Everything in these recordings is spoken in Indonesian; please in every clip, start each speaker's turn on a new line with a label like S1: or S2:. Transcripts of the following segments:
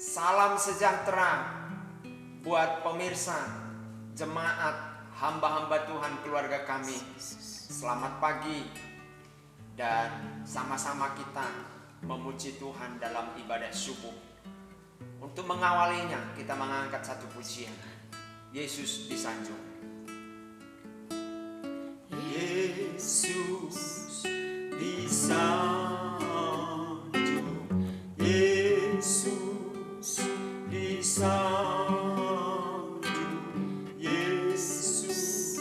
S1: Salam sejahtera buat pemirsa, jemaat, hamba-hamba Tuhan, keluarga kami. Selamat pagi dan sama-sama kita memuji Tuhan dalam ibadah subuh. Untuk mengawalinya kita mengangkat satu pujian, Yesus disanjung. Yesus disanjung, Yesus disanjung, Yesus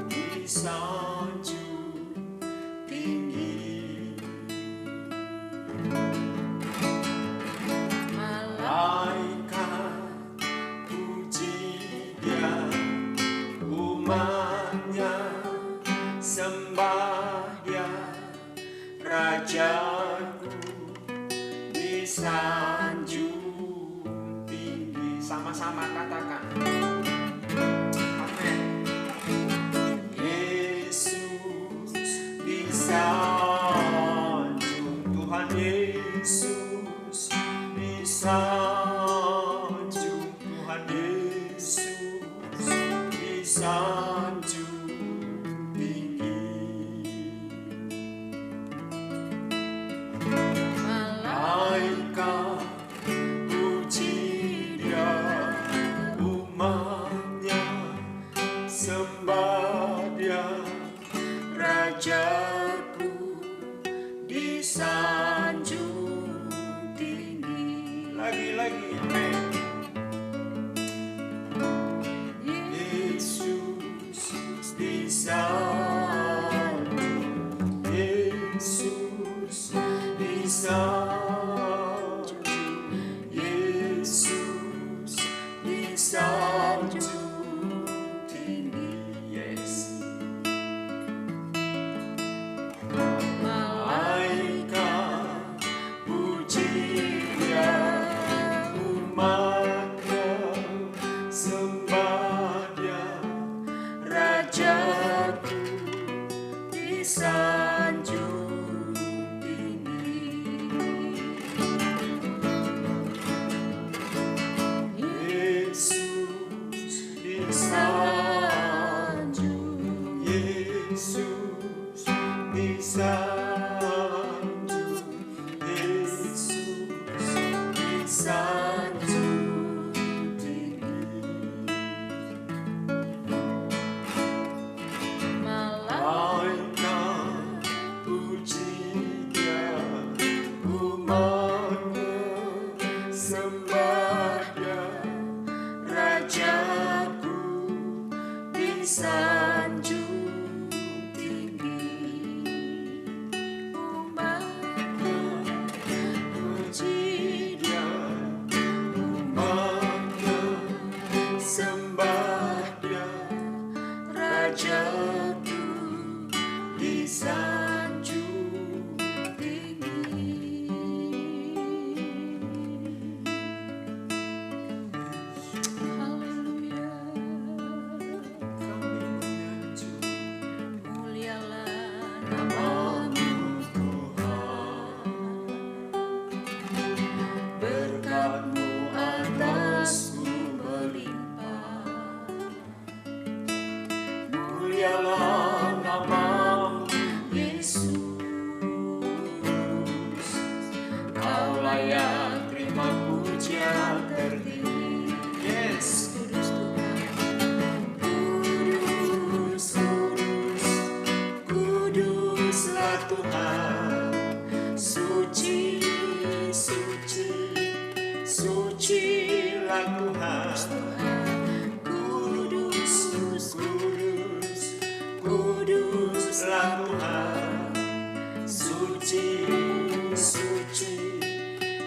S1: disanjung tinggi. Malaikat puji Dia, umatnya sembah Dia, Rajaku disanjung tinggi. Sama-sama katakan amin. Yesus disanjung, Tuhan Yesus disanjung, Tuhan Yesus disanjung tinggi. Malaikat puji Dia, umatnya sembah Dia, Rajaku disanjung tinggi. Lagi-lagi amin. Yesus disanjung, Yesus disanjung, Yesus disanjung tinggi. Yes. Malaikat puji Dia, umatnya sembah Dia, Rajaku disanjung tinggi. Yesus disanjung, Yesus disanjung, Yesus disanjung tinggi. Malaikat puji Dia, umatnya sembah Dia, Rajaku disanjung tinggi. Umatnya puji Dia, umatnya sembah Dia, Rajaku disanjung tinggi. Haleluya. Kami menyanjung, mulialah nama-Mu Tuhan. Berkat-Mu atasku melimpah. Mulialah nama-Mu Yesus. Kau layak terima pujian tertinggi. Yes. Kudus Tuhan. Kudus, kudus, kuduslah Tuhan. Suci, suci, sucilah Tuhan. Kudus, kudus, kuduslah Tuhan. Suci, suci,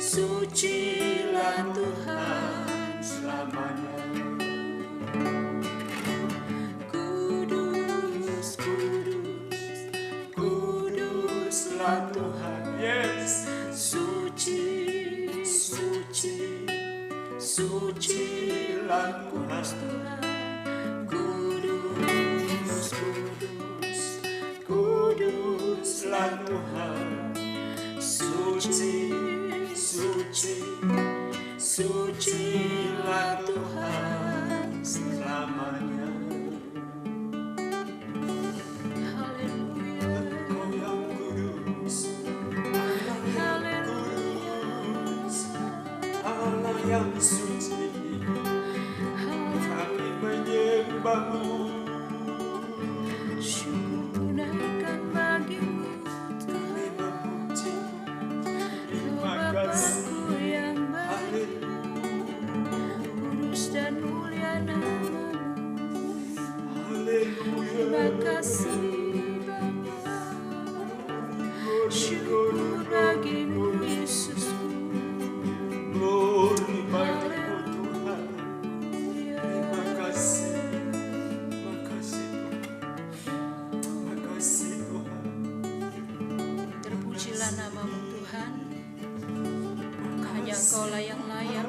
S1: sucilah Tuhan selamanya. Kudus, kudus, kuduslah Tuhan. Yes. Suci, suci, sucilah Tuhan. Kudus, kudus, kuduslah Tuhan. Suci, suci, Sucilah Tuhan selamanya.
S2: Haleluya.
S1: Engkau yang kudus,
S2: Haleluya.
S1: Allah yang suci, kami menyembahmu.
S2: Syukur naikkan bagimu
S1: Kami
S2: Tuhan.
S1: memuji.
S2: Kau
S1: Terima kasih.
S2: Bapa-Ku yang baik, kudus dan mulia nama-Mu. Terima
S1: Haleluya.
S2: kasih Bapa. Syukur bagimu Yesusku.
S1: Glory bagimu Tuhan.
S2: Haleluya.
S1: Terima kasih. Terima kasih Tuhan. Terima kasih Tuhan.
S2: Terpujilah nama-Mu Tuhan. Hanya Engkaulah yang layak,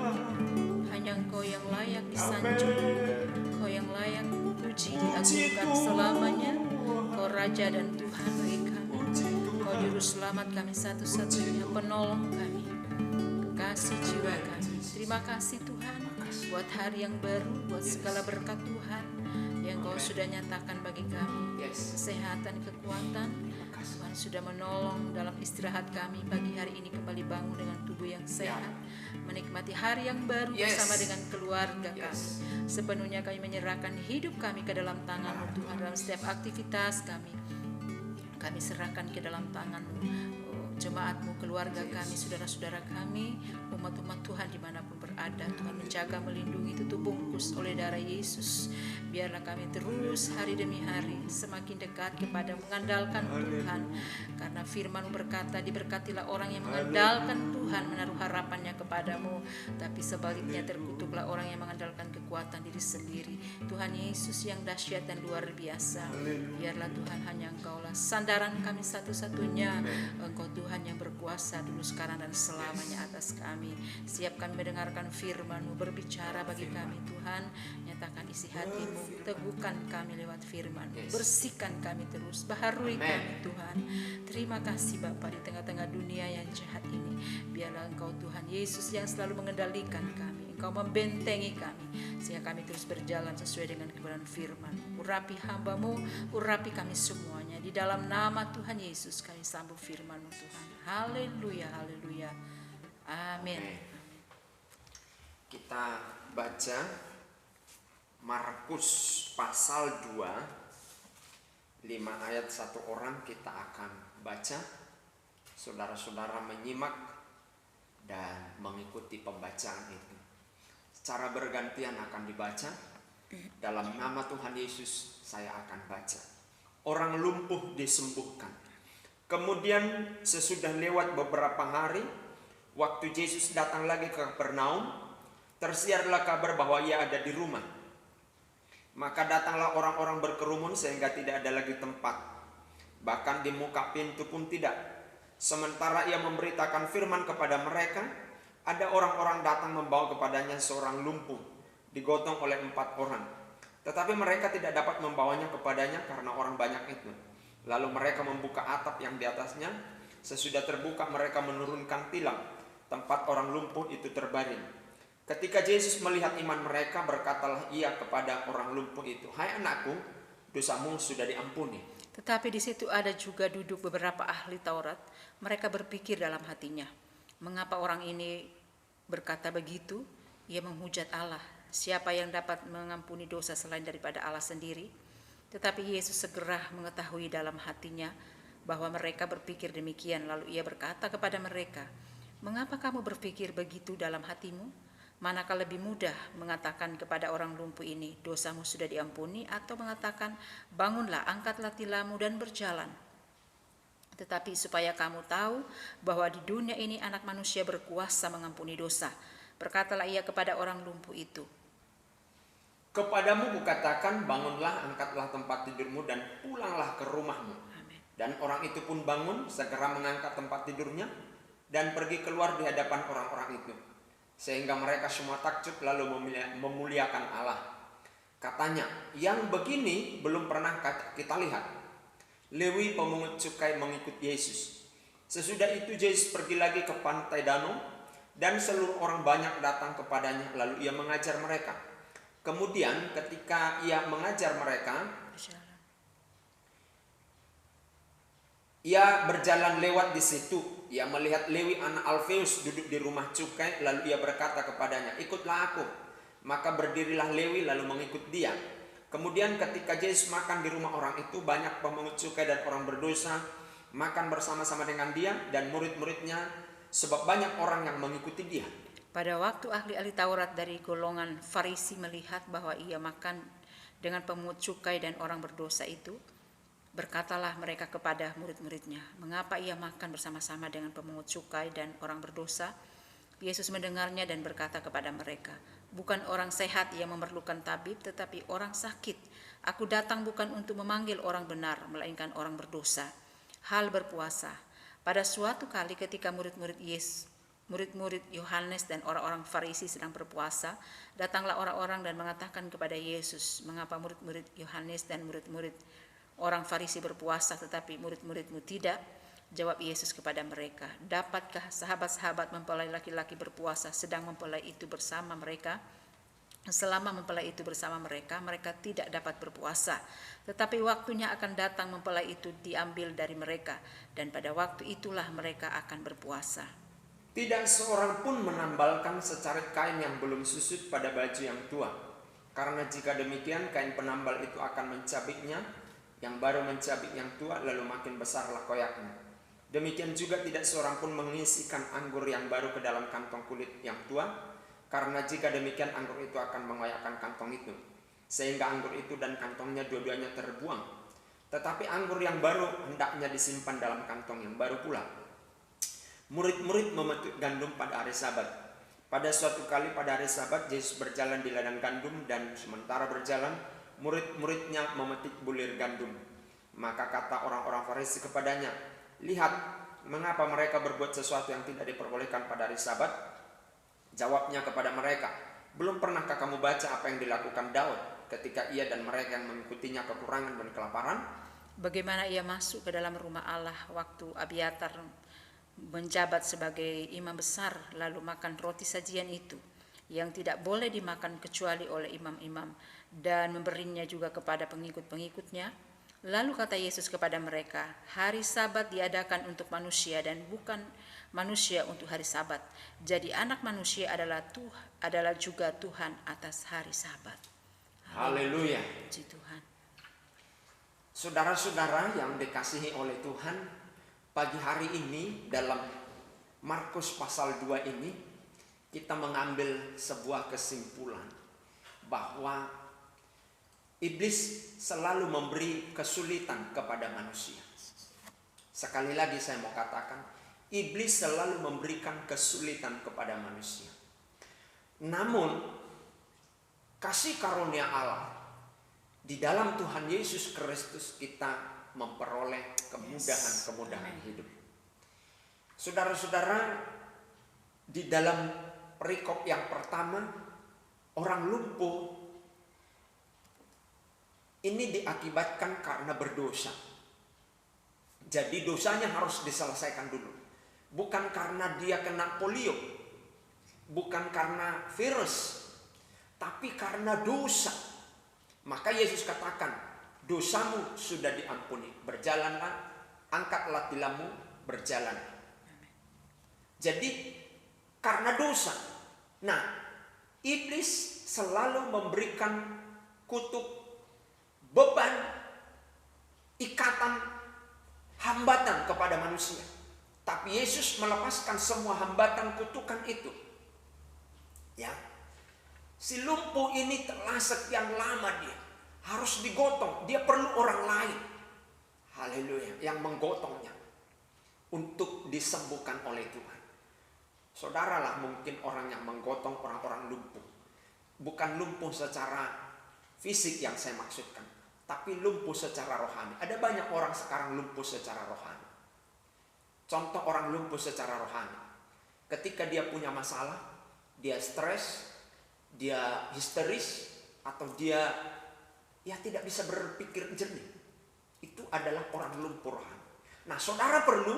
S2: hanya Engkau yang layak disanjung, Engkau yang layak dipuji, diagungkan selamanya. Engkau Raja dan Tuhan bagi kami. Engkau Juru Selamat kami satu-satunya, penolong kami, kekasih jiwa kami. Terima kasih Tuhan buat hari yang baru, buat segala berkat Tuhan yang Engkau sudah nyatakan bagi kami. Kesehatan, kekuatan, Tuhan sudah menolong dalam istirahat kami pagi hari ini, kembali bangun dengan tubuh yang sehat, menikmati hari yang baru bersama dengan keluarga kami. Sepenuhnya kami menyerahkan hidup kami ke dalam tangan-Mu Tuhan. Dalam setiap aktivitas kami serahkan ke dalam tangan-Mu. Jemaat-Mu, keluarga kami, saudara-saudara kami, umat-umat Tuhan dimanapun berada. Tuhan menjaga, melindungi, tutup bungkus oleh darah Yesus. Biarlah kami terus hari demi hari semakin dekat kepada mengandalkan Tuhan. Karena firman-Mu berkata, diberkatilah orang yang mengandalkan Tuhan, menaruh harapannya kepadamu. Tapi sebaliknya terkutuklah orang yang mengandalkan kekuatan diri sendiri. Tuhan Yesus yang dahsyat dan luar biasa. Biarlah Tuhan hanya Engkaulah sandaran kami satu-satunya. Engkau Tuhan yang berkuasa dulu, sekarang, dan selamanya atas kami. Siap kami mendengarkan firman-Mu, berbicara bagi kami Tuhan. Nyatakan isi hati-Mu, teguhkan kami lewat firman-Mu, bersihkan kami terus, baharui kami Tuhan. Terima kasih Bapa, di tengah-tengah dunia yang jahat ini, biarlah Engkau Tuhan Yesus yang selalu mengendalikan kami. Engkau membentengi kami, sehingga kami terus berjalan sesuai dengan kebenaran firman. Urapi hamba-Mu, urapi kami semuanya. Di dalam nama Tuhan Yesus kami sambut firman-Mu Tuhan. Haleluya, haleluya. Amin.
S3: Kita baca Markus pasal 2, 5 ayat 1 orang kita akan baca. Saudara-saudara menyimak dan mengikuti pembacaan itu. Secara bergantian akan dibaca. Dalam nama Tuhan Yesus saya akan baca. Orang lumpuh disembuhkan. Kemudian sesudah lewat beberapa hari, waktu Yesus datang lagi ke Kapernaum, tersiarlah kabar bahwa ia ada di rumah. Maka datanglah orang-orang berkerumun sehingga tidak ada lagi tempat. Bahkan di muka pintu pun tidak. Sementara ia memberitakan firman kepada mereka, ada orang-orang datang membawa kepadanya seorang lumpuh, digotong oleh 4 orang. Tetapi mereka tidak dapat membawanya kepadanya karena orang banyak itu. Lalu mereka membuka atap yang di atasnya. Sesudah terbuka mereka menurunkan tilam, tempat orang lumpuh itu terbaring. Ketika Yesus melihat iman mereka, berkatalah ia kepada orang lumpuh itu, "Hai anakku, dosamu sudah diampuni."
S2: Tetapi di situ ada juga duduk beberapa ahli Taurat. Mereka berpikir dalam hatinya, mengapa orang ini berkata begitu? Ia menghujat Allah. Siapa yang dapat mengampuni dosa selain daripada Allah sendiri? Tetapi Yesus segera mengetahui dalam hatinya bahwa mereka berpikir demikian. Lalu ia berkata kepada mereka, "Mengapa kamu berpikir begitu dalam hatimu? Manakah lebih mudah mengatakan kepada orang lumpuh ini, dosamu sudah diampuni, atau mengatakan, bangunlah, angkatlah tilammu dan berjalan? Tetapi supaya kamu tahu bahwa di dunia ini anak manusia berkuasa mengampuni dosa." Berkatalah ia kepada orang lumpuh itu,
S3: "Kepadamu kukatakan, bangunlah, angkatlah tempat tidurmu dan pulanglah ke rumahmu."
S2: Amin.
S3: Dan orang itu pun bangun, segera mengangkat tempat tidurnya dan pergi keluar di hadapan orang-orang itu. Sehingga mereka semua takjub lalu memuliakan Allah. Katanya, "Yang begini belum pernah kita lihat." Lewi pemungut cukai mengikut Yesus. Sesudah itu Yesus pergi lagi ke pantai danau. Dan seluruh orang banyak datang kepadanya, lalu ia mengajar mereka. Kemudian ketika ia mengajar mereka,
S2: Berjalan.
S3: ia berjalan lewat di situ. Ia melihat Lewi anak Alfeus duduk di rumah cukai, lalu ia berkata kepadanya, ikutlah aku. Maka berdirilah Lewi lalu mengikut dia. Kemudian ketika Yesus makan di rumah orang itu, banyak pemungut cukai dan orang berdosa makan bersama-sama dengan dia dan murid-muridnya, sebab banyak orang yang mengikuti dia.
S2: Pada waktu ahli-ahli Taurat dari golongan Farisi melihat bahwa ia makan dengan pemungut cukai dan orang berdosa itu, berkatalah mereka kepada murid-muridnya, mengapa ia makan bersama-sama dengan pemungut cukai dan orang berdosa? Yesus mendengarnya dan berkata kepada mereka, bukan orang sehat yang memerlukan tabib, tetapi orang sakit. Aku datang bukan untuk memanggil orang benar, melainkan orang berdosa. Hal berpuasa. Pada suatu kali ketika murid-murid Yohanes dan orang-orang Farisi sedang berpuasa, datanglah orang-orang dan mengatakan kepada Yesus, mengapa murid-murid Yohanes dan murid-murid orang Farisi berpuasa tetapi murid-muridmu tidak? Jawab Yesus kepada mereka, dapatkah sahabat-sahabat mempelai laki-laki berpuasa sedang mempelai itu bersama mereka? Selama mempelai itu bersama mereka, mereka tidak dapat berpuasa. Tetapi waktunya akan datang mempelai itu diambil dari mereka, dan pada waktu itulah mereka akan berpuasa.
S3: Tidak seorang pun menambalkan secarik kain yang belum susut pada baju yang tua. Karena jika demikian, kain penambal itu akan mencabiknya, yang baru mencabik yang tua, lalu makin besarlah koyaknya. Demikian juga tidak seorang pun mengisikan anggur yang baru ke dalam kantong kulit yang tua, karena jika demikian anggur itu akan mengoyakkan kantong itu, sehingga anggur itu dan kantongnya dua-duanya terbuang. Tetapi anggur yang baru hendaknya disimpan dalam kantong yang baru pula. Murid-murid memetik gandum pada hari Sabat. Pada suatu kali pada hari Sabat, Yesus berjalan di ladang gandum, dan sementara berjalan, murid-muridnya memetik bulir gandum. Maka kata orang-orang Farisi kepadanya, lihat, mengapa mereka berbuat sesuatu yang tidak diperbolehkan pada hari Sabat? Jawabnya kepada mereka, belum pernahkah kamu baca apa yang dilakukan Daud ketika ia dan mereka yang mengikutinya kekurangan dan kelaparan?
S2: Bagaimana ia masuk ke dalam rumah Allah waktu Abiatar menjabat sebagai imam besar, lalu makan roti sajian itu, yang tidak boleh dimakan kecuali oleh imam-imam, dan memberinya juga kepada pengikut-pengikutnya. Lalu kata Yesus kepada mereka, hari Sabat diadakan untuk manusia dan bukan manusia untuk hari Sabat. Jadi anak manusia adalah juga Tuhan atas hari Sabat.
S3: Haleluya.
S2: Puji Tuhan.
S3: Saudara-saudara yang dikasihi oleh Tuhan, pagi hari ini dalam Markus pasal 2 ini kita mengambil sebuah kesimpulan bahwa iblis selalu memberi kesulitan kepada manusia. Sekali lagi saya mau katakan, iblis selalu memberikan kesulitan kepada manusia. Namun kasih karunia Allah di dalam Tuhan Yesus Kristus kita memperoleh kemudahan-kemudahan hidup. Saudara-saudara, di dalam perikop yang pertama, orang lumpuh ini diakibatkan karena berdosa. Jadi dosanya harus diselesaikan dulu. Bukan karena dia kena polio, bukan karena virus, tapi karena dosa. Maka Yesus katakan, dosamu sudah diampuni, berjalanlah, angkatlah tilammu, berjalan. Jadi karena dosa. Nah, iblis selalu memberikan kutuk, beban, ikatan, hambatan kepada manusia. Tapi Yesus melepaskan semua hambatan kutukan itu. Ya. Si lumpuh ini telah sekian lama dia harus digotong, dia perlu orang lain. Haleluya, yang menggotongnya untuk disembuhkan oleh Tuhan. Saudaralah mungkin orang yang menggotong orang-orang lumpuh. Bukan lumpuh secara fisik yang saya maksudkan, tapi lumpuh secara rohani. Ada banyak orang sekarang lumpuh secara rohani. Contoh orang lumpuh secara rohani, ketika dia punya masalah, dia stres, dia histeris, atau dia tidak bisa berpikir jernih. Itu adalah orang lumpuh rohani. Nah, saudara perlu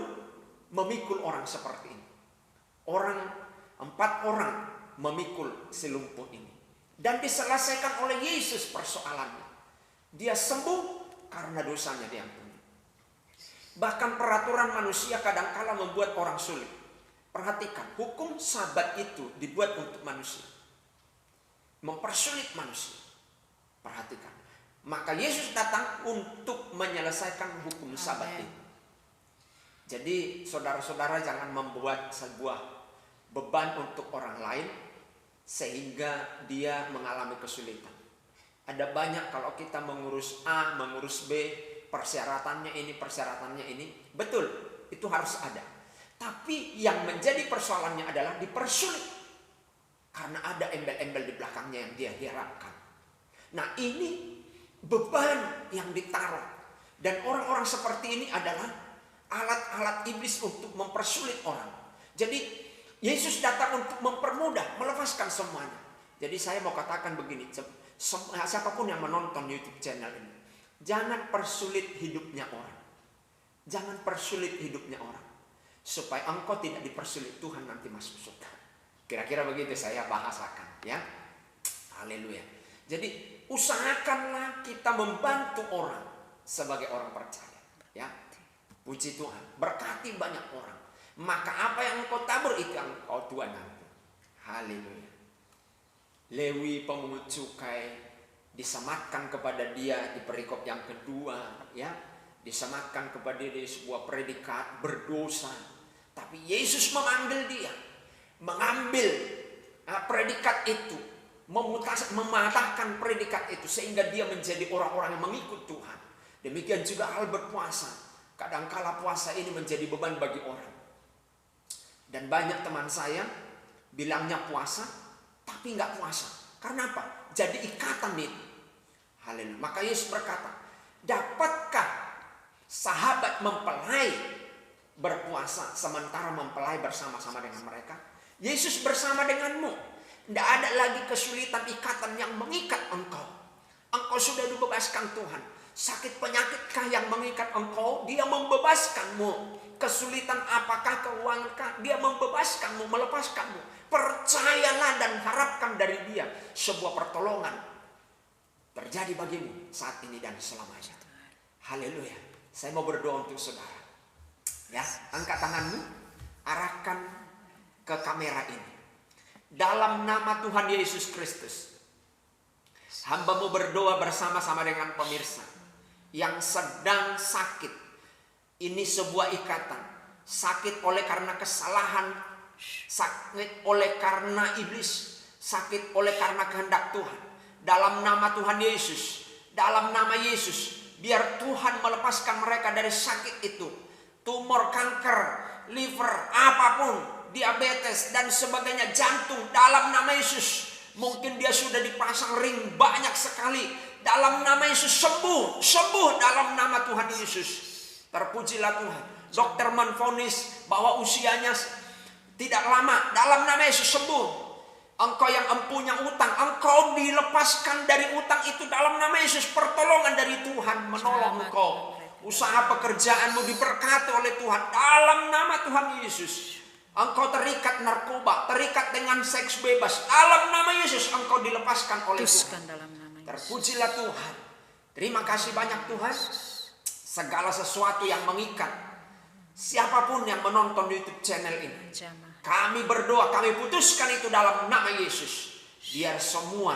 S3: memikul orang seperti ini. Orang 4 orang memikul si lumpuh ini. Dan diselesaikan oleh Yesus persoalannya. Dia sembuh karena dosanya diampuni. Bahkan peraturan manusia kadangkala membuat orang sulit. Perhatikan, hukum Sabat itu dibuat untuk manusia. Mempersulit manusia. Perhatikan. Maka Yesus datang untuk menyelesaikan hukum Sabat itu. Jadi saudara-saudara jangan membuat sebuah beban untuk orang lain sehingga dia mengalami kesulitan. Ada banyak kalau kita mengurus A, mengurus B, persyaratannya ini, betul, itu harus ada. Tapi yang menjadi persoalannya adalah dipersulit karena ada embel-embel di belakangnya yang dia harapkan. Nah, ini beban yang ditaruh, dan orang-orang seperti ini adalah alat-alat iblis untuk mempersulit orang. Jadi Yesus datang untuk mempermudah, melepaskan semuanya. Jadi saya mau katakan begini, siapapun yang menonton YouTube channel ini, jangan persulit hidupnya orang. Jangan persulit hidupnya orang. Supaya engkau tidak dipersulit, Tuhan nanti masuk surga. Kira-kira begitu saya bahasakan, ya. Haleluya. Jadi usahakanlah kita membantu orang sebagai orang percaya, ya. Puji Tuhan, berkati banyak orang. Maka apa yang engkau tabur itu yang engkau tuai nanti. Haleluya. Lewi pemungut cukai disematkan kepada dia di perikop yang kedua, ya. Disematkan kepada dia sebuah predikat berdosa. Tapi Yesus memanggil dia, mengambil predikat itu, mematahkan predikat itu sehingga dia menjadi orang-orang yang mengikut Tuhan. Demikian juga hal berpuasa. Kadangkala puasa ini menjadi beban bagi orang. Dan banyak teman saya bilangnya puasa, tapi nggak puasa. Karena apa? Jadi ikatan itu. Haleluya. Maka Yesus berkata, dapatkah sahabat mempelai berpuasa sementara mempelai bersama-sama dengan mereka? Yesus bersama denganmu. Tidak ada lagi kesulitan ikatan yang mengikat engkau. Engkau sudah dibebaskan Tuhan. Sakit penyakitkah yang mengikat engkau? Dia membebaskanmu. Kesulitan apakah, keuangankah? Dia membebaskanmu, melepaskanmu. Percayalah dan harapkan dari dia sebuah pertolongan terjadi bagimu saat ini dan selamanya. Haleluya. Saya mau berdoa untuk saudara. Ya, angkat tanganmu, arahkan ke kamera ini. Dalam nama Tuhan Yesus Kristus, hamba-Mu berdoa bersama-sama dengan pemirsa yang sedang sakit. Ini sebuah ikatan. Sakit oleh karena kesalahan, sakit oleh karena iblis, sakit oleh karena kehendak Tuhan. Dalam nama Tuhan Yesus, dalam nama Yesus, biar Tuhan melepaskan mereka dari sakit itu. Tumor, kanker, liver, apapun, diabetes dan sebagainya, jantung, dalam nama Yesus. Mungkin dia sudah dipasang ring banyak sekali. Dalam nama Yesus sembuh, sembuh dalam nama Tuhan Yesus. Terpujilah Tuhan. Dokter menvonis bahwa usianya tidak lama. Dalam nama Yesus sembuh. Engkau yang empunya utang, engkau dilepaskan dari utang itu dalam nama Yesus. Pertolongan dari Tuhan menolong engkau. Usaha pekerjaanmu diberkati oleh Tuhan dalam nama Tuhan Yesus. Engkau terikat narkoba, terikat dengan seks bebas, dalam nama Yesus engkau dilepaskan oleh Tuhan. Terpujilah Tuhan. Terima kasih banyak Tuhan. Segala sesuatu yang mengikat siapapun yang menonton YouTube channel ini, kami berdoa, kami putuskan itu dalam nama Yesus. Biar semua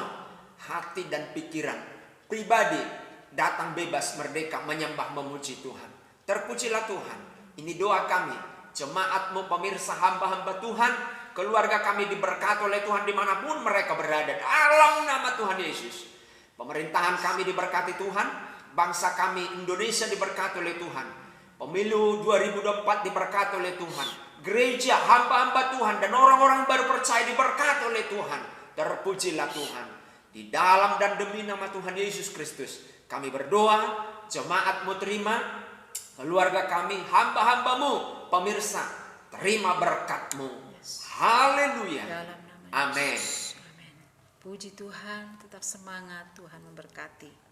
S3: hati dan pikiran pribadi datang bebas, merdeka, menyembah, memuji Tuhan. Terpujilah Tuhan. Ini doa kami, jemaat-Mu, pemirsa, hamba-hamba Tuhan, keluarga kami diberkati oleh Tuhan dimanapun mereka berada. Dalam nama Tuhan Yesus. Pemerintahan kami diberkati Tuhan. Bangsa kami Indonesia diberkati oleh Tuhan. Pemilu 2024 diberkati oleh Tuhan. Gereja, hamba-hamba Tuhan dan orang-orang baru percaya diberkati oleh Tuhan. Terpujilah Tuhan. Di dalam dan demi nama Tuhan Yesus Kristus kami berdoa, jemaat-Mu terima, keluarga kami, hamba-hamba-Mu, pemirsa, terima berkat-Mu. Haleluya. Amin.
S2: Puji Tuhan, tetap semangat, Tuhan memberkati.